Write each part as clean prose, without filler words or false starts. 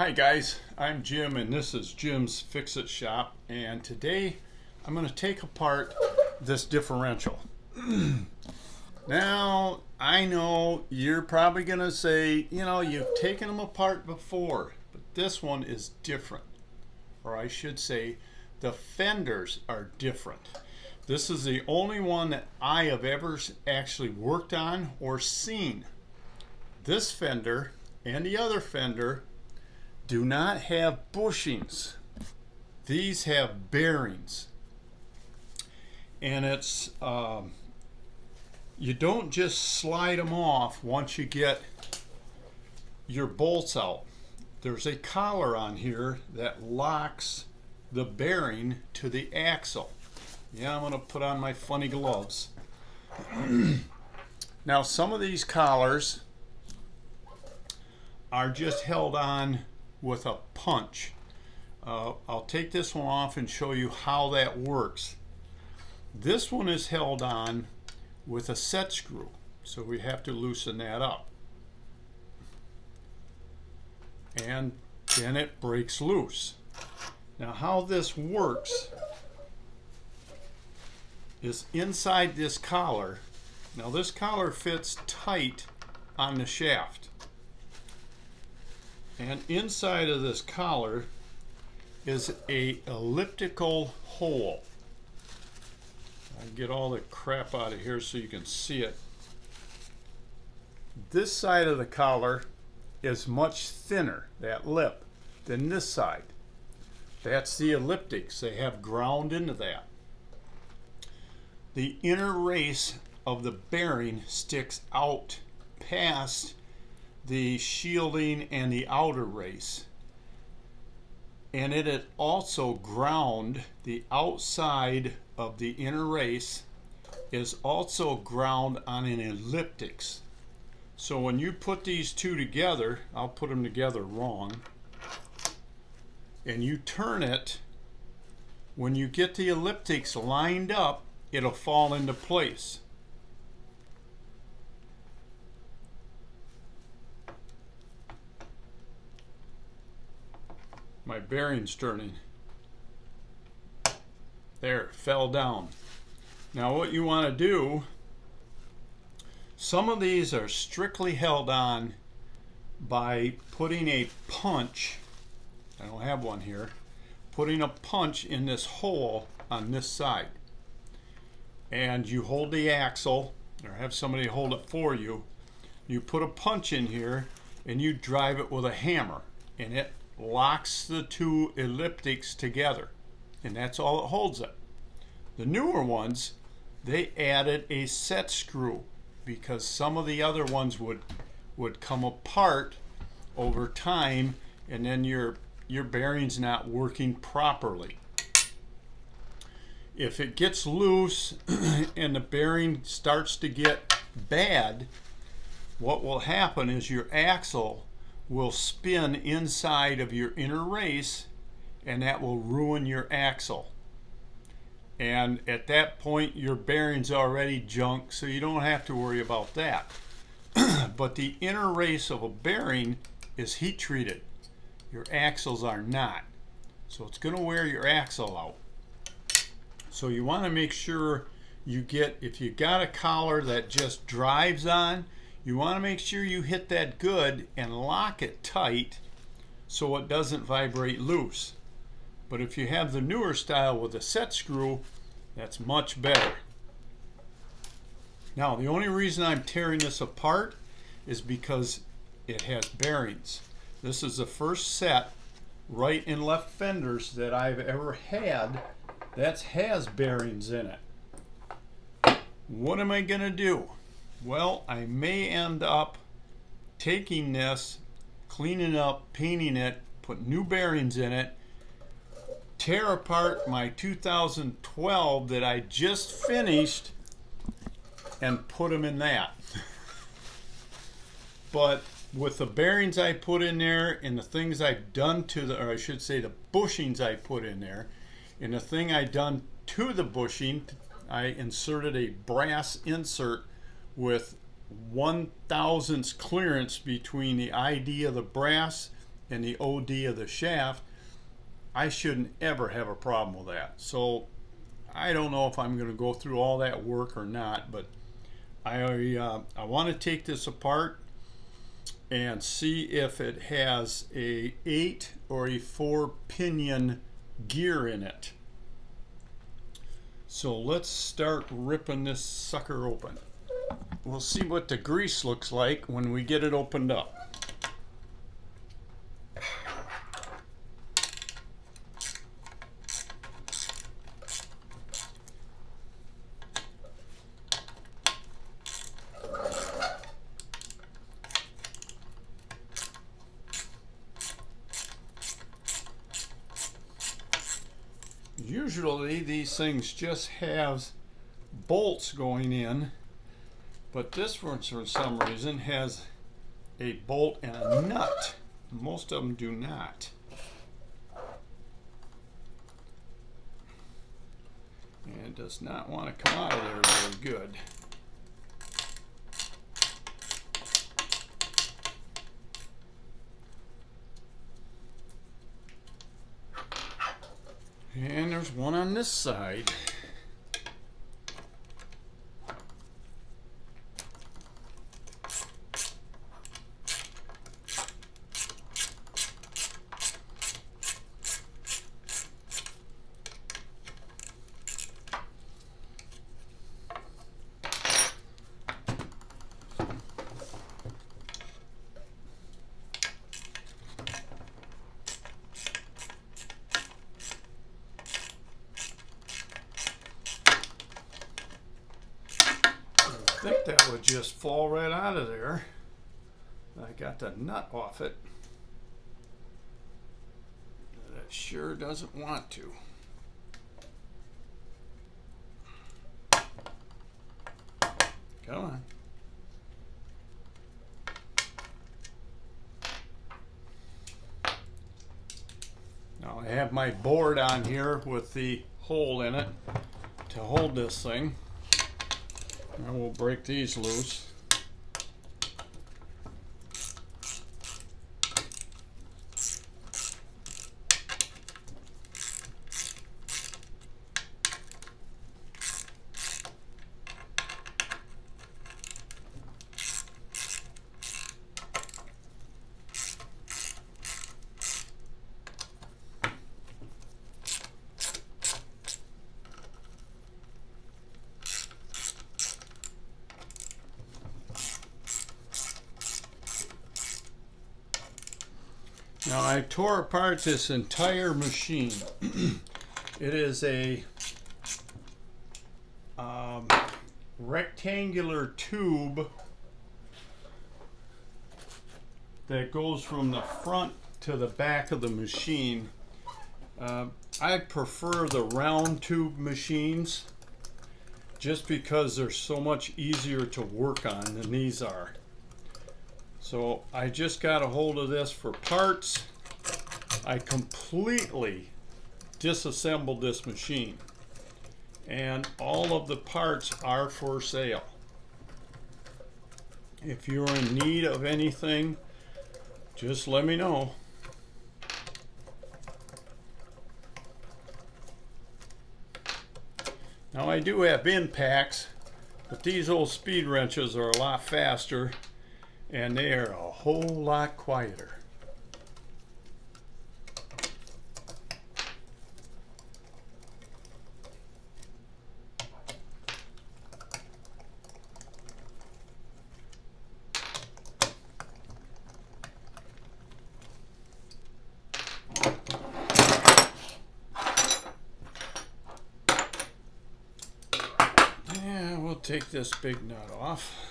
Hi guys, I'm Jim and this is Jim's Fix-It Shop, and today I'm going to take apart this differential. Now, I know you're probably going to say, you've taken them apart before, but this one is different. Or I should say, the fenders are different. This is the only one that I have ever actually worked on or seen. This fender and the other fender do not have bushings. These have bearings. And it's, you don't just slide them off once you get your bolts out. There's a collar on here that locks the bearing to the axle. Yeah, I'm going to put on my funny gloves. Now, some of these collars are just held on with a punch. I'll take this one off and show you how that works. This one is held on with a set screw, so we have to loosen that up. And then it breaks loose. Now, how this works is inside this collar. Now, this collar fits tight on the shaft. And inside of this collar is a elliptical hole. I can get all the crap out of here so you can see it. This side of the collar is much thinner, that lip, than this side. That's the elliptics. They have ground into that. The inner race of the bearing sticks out past the shielding and the outer race, and it is also ground. The outside of the inner race is also ground on an elliptics. So when you put these two together, I'll put them together wrong, and you turn it, when you get the elliptics lined up, it'll fall into place. My bearing's turning. There, fell down. Now what you want to do, some of these are strictly held on by putting a punch, I don't have one here, putting a punch in this hole on this side. And you hold the axle, or have somebody hold it for you. You put a punch in here and you drive it with a hammer, and it locks the two elliptics together, and that's all it holds it. The newer ones, they added a set screw because some of the other ones would come apart over time, and then your bearing's not working properly. If it gets loose and the bearing starts to get bad, what will happen is your axle will spin inside of your inner race, and that will ruin your axle. And at that point, your bearing's already junk, so you don't have to worry about that. But the inner race of a bearing is heat treated. Your axles are not. So it's going to wear your axle out. So you want to make sure you get, if you got a collar that just drives on, you want to make sure you hit that good and lock it tight so it doesn't vibrate loose. But if you have the newer style with a set screw, that's much better. Now, the only reason I'm tearing this apart is because it has bearings. This is the first set right and left fenders that I've ever had that has bearings in it. What am I going to do? Well, I may end up taking this, cleaning up, painting it, put new bearings in it, tear apart my 2012 that I just finished, and put them in that. But with the bearings I put in there and the things I've done to the, or I should say the bushings I put in there, and the thing I done to the bushing, I inserted a brass insert with 1/1000th clearance between the ID of the brass and the OD of the shaft, I shouldn't ever have a problem with that. So I don't know if I'm going to go through all that work or not, but I want to take this apart and see if it has a 8 or a 4 pinion gear in it. So let's start ripping this sucker open. We'll see what the grease looks like when we get it opened up. Usually these things just have bolts going in, but this one for some reason has a bolt and a nut. Most of them do not. And it does not want to come out of there very good. And there's one on this side. I think that would just fall right out of there. I got the nut off it. That sure doesn't want to. Come on. Now I have my board on here with the hole in it to hold this thing. And we'll break these loose. Now I tore apart this entire machine. It is a rectangular tube that goes from the front to the back of the machine. I prefer the round tube machines just because they're so much easier to work on than these are. So I just got a hold of this for parts. I completely disassembled this machine, and all of the parts are for sale. If you're in need of anything, just let me know. Now I do have end packs, but these old speed wrenches are a lot faster and they are a whole lot quieter. Yeah, we'll take this big nut off.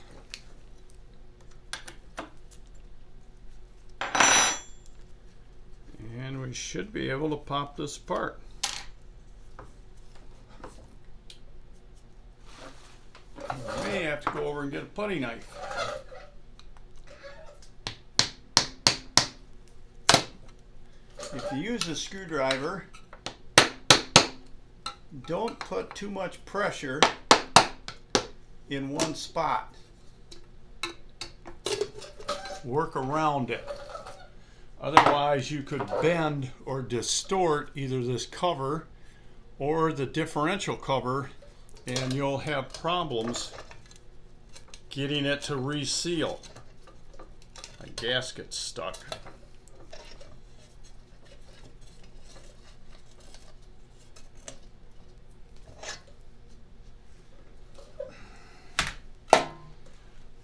And we should be able to pop this apart. I may have to go over and get a putty knife. If you use a screwdriver, don't put too much pressure in one spot. Work around it. Otherwise, you could bend or distort either this cover or the differential cover, and you'll have problems getting it to reseal. My gasket's stuck.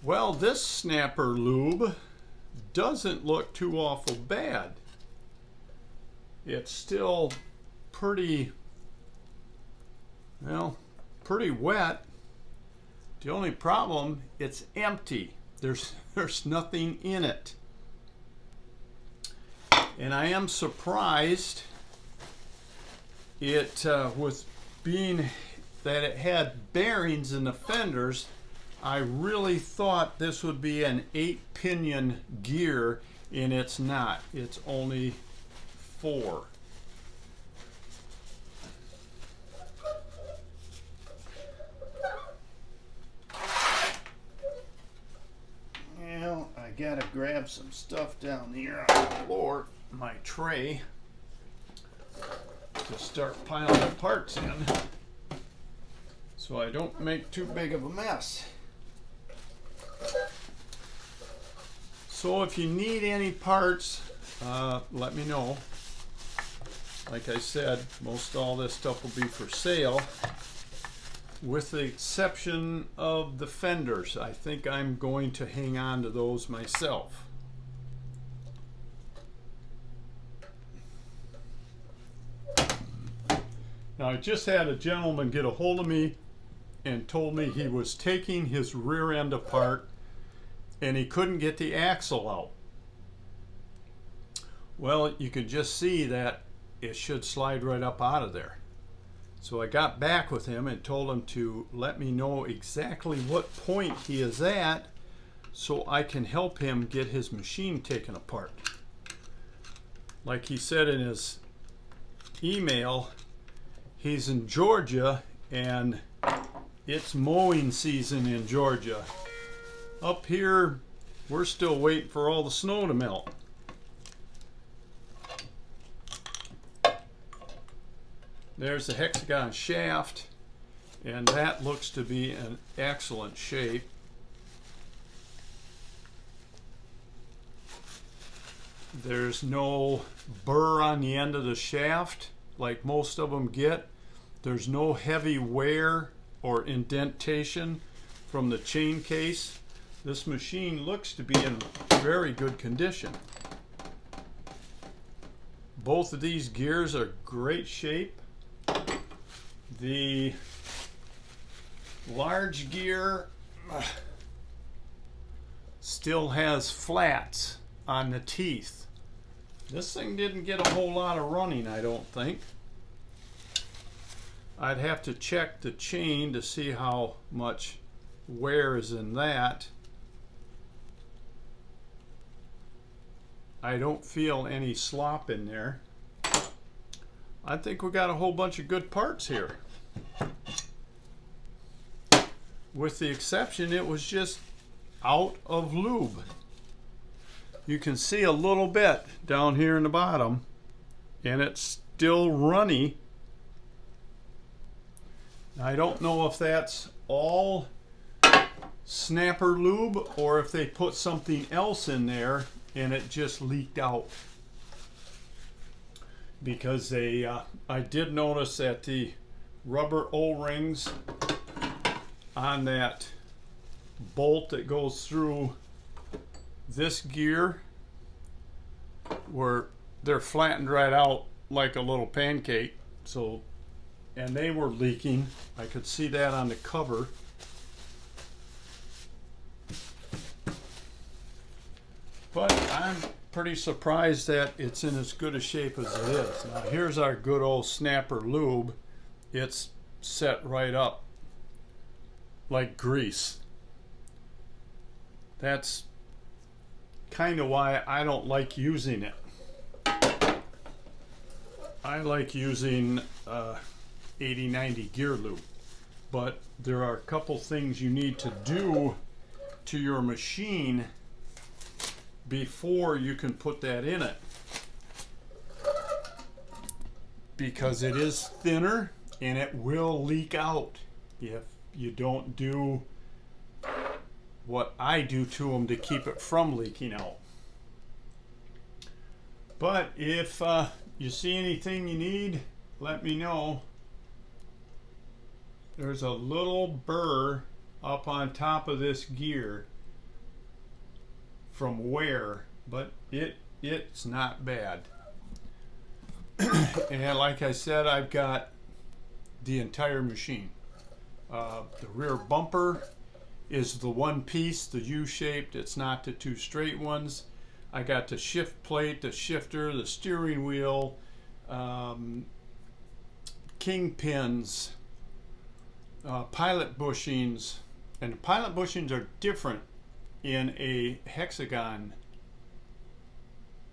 Well, this snapper lube doesn't look too awful bad. It's still pretty, well, pretty wet. The only problem, it's empty. There's nothing in it. And I am surprised it with being that it had bearings in the fenders. I really thought this would be an 8-pinion gear, and it's not. It's only 4. Well, I gotta grab some stuff down here on the floor, my tray, to start piling the parts in so I don't make too big of a mess. So if you need any parts, let me know. Like I said, most all this stuff will be for sale, with the exception of the fenders. I think I'm going to hang on to those myself. Now, I just had a gentleman get a hold of me and told me he was taking his rear end apart and he couldn't get the axle out. Well, you could just see that it should slide right up out of there. So I got back with him and told him to let me know exactly what point he is at so I can help him get his machine taken apart. Like he said in his email, he's in Georgia and it's mowing season in Georgia. Up here, we're still waiting for all the snow to melt. There's the hexagon shaft, and that looks to be in excellent shape. There's no burr on the end of the shaft like most of them get. There's no heavy wear or indentation from the chain case. This machine looks to be in very good condition. Both of these gears are great shape. The large gear still has flats on the teeth. This thing didn't get a whole lot of running, I don't think. I'd have to check the chain to see how much wear is in that. I don't feel any slop in there. I think we got a whole bunch of good parts here. With the exception, it was just out of lube. You can see a little bit down here in the bottom, and it's still runny. I don't know if that's all Snapper lube or if they put something else in there and it just leaked out. Because I did notice that the rubber O-rings on that bolt that goes through this gear, they're flattened right out like a little pancake. So, and they were leaking. I could see that on the cover. But I'm pretty surprised that it's in as good a shape as it is. Now here's our good old Snapper lube. It's set right up like grease. That's kind of why I don't like using it. I like using 80-90 gear lube, but there are a couple things you need to do to your machine before you can put that in it. because it is thinner and it will leak out if you don't do what I do to them to keep it from leaking out. But if you see anything you need, let me know. There's a little burr up on top of this gear from wear, but it's not bad. And like I said, I've got the entire machine. The rear bumper is the one piece, the U-shaped. It's not the two straight ones. I got the shift plate, the shifter, the steering wheel, kingpins, pilot bushings. And the pilot bushings are different in a hexagon,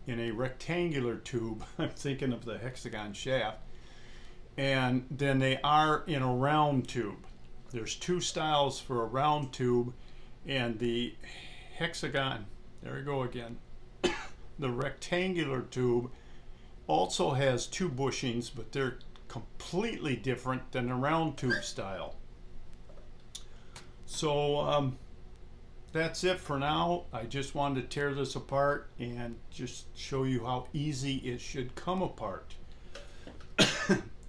in a rectangular tube. I'm thinking of the hexagon shaft. And then they are in a round tube. There's two styles for a round tube, and the hexagon, there we go again, the rectangular tube also has two bushings, but they're completely different than the round tube style. So that's it for now. I just wanted to tear this apart and just show you how easy it should come apart.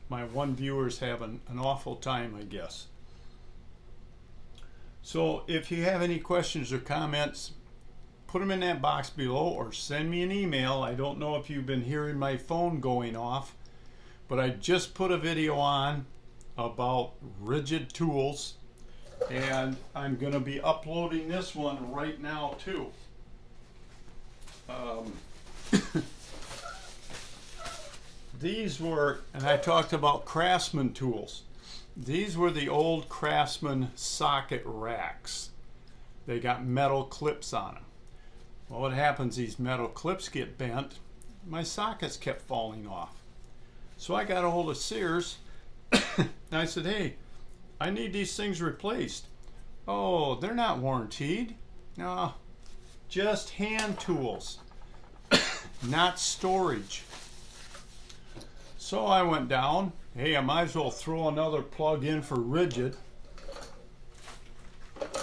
My one viewer's having an awful time, I guess. So if you have any questions or comments, put them in that box below or send me an email. I don't know if you've been hearing my phone going off, but I just put a video on about rigid tools, and I'm going to be uploading this one right now too. These were, and I talked about Craftsman tools. These were the old Craftsman socket racks. They got metal clips on them. Well, what happens, these metal clips get bent. My sockets kept falling off. So I got a hold of Sears and I said, hey, I need these things replaced. Oh, they're not warranted. No, just hand tools, not storage. So I went down, hey, I might as well throw another plug in for rigid.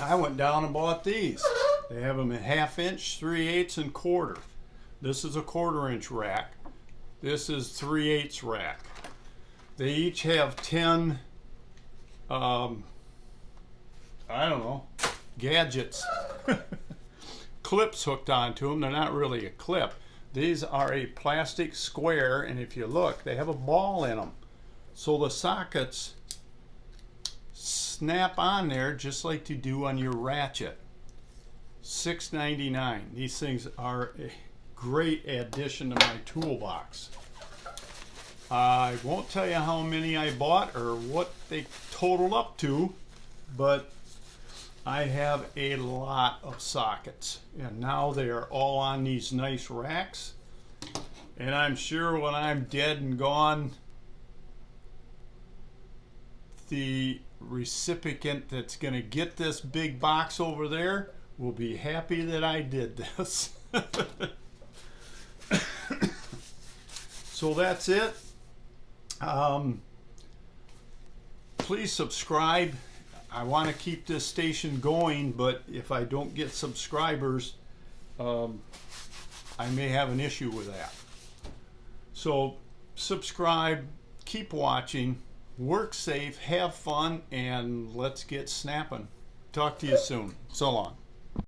I went down and bought these. They have them in 1/2 inch, 3/8, and 1/4. This is a 1/4 inch rack. This is 3/8 rack. They each have 10, I don't know, gadgets, clips hooked onto them. They're not really a clip. These are a plastic square, and if you look, they have a ball in them. So the sockets snap on there just like you do on your ratchet. $6.99. These things are a great addition to my toolbox. I won't tell you how many I bought or what they totaled up to, but I have a lot of sockets, and now they are all on these nice racks. And I'm sure when I'm dead and gone, the recipient that's going to get this big box over there will be happy that I did this. So that's it. Please subscribe. I want to keep this station going, but if I don't get subscribers, I may have an issue with that. So subscribe, keep watching, work safe, have fun, and let's get snapping. Talk to you soon. So long.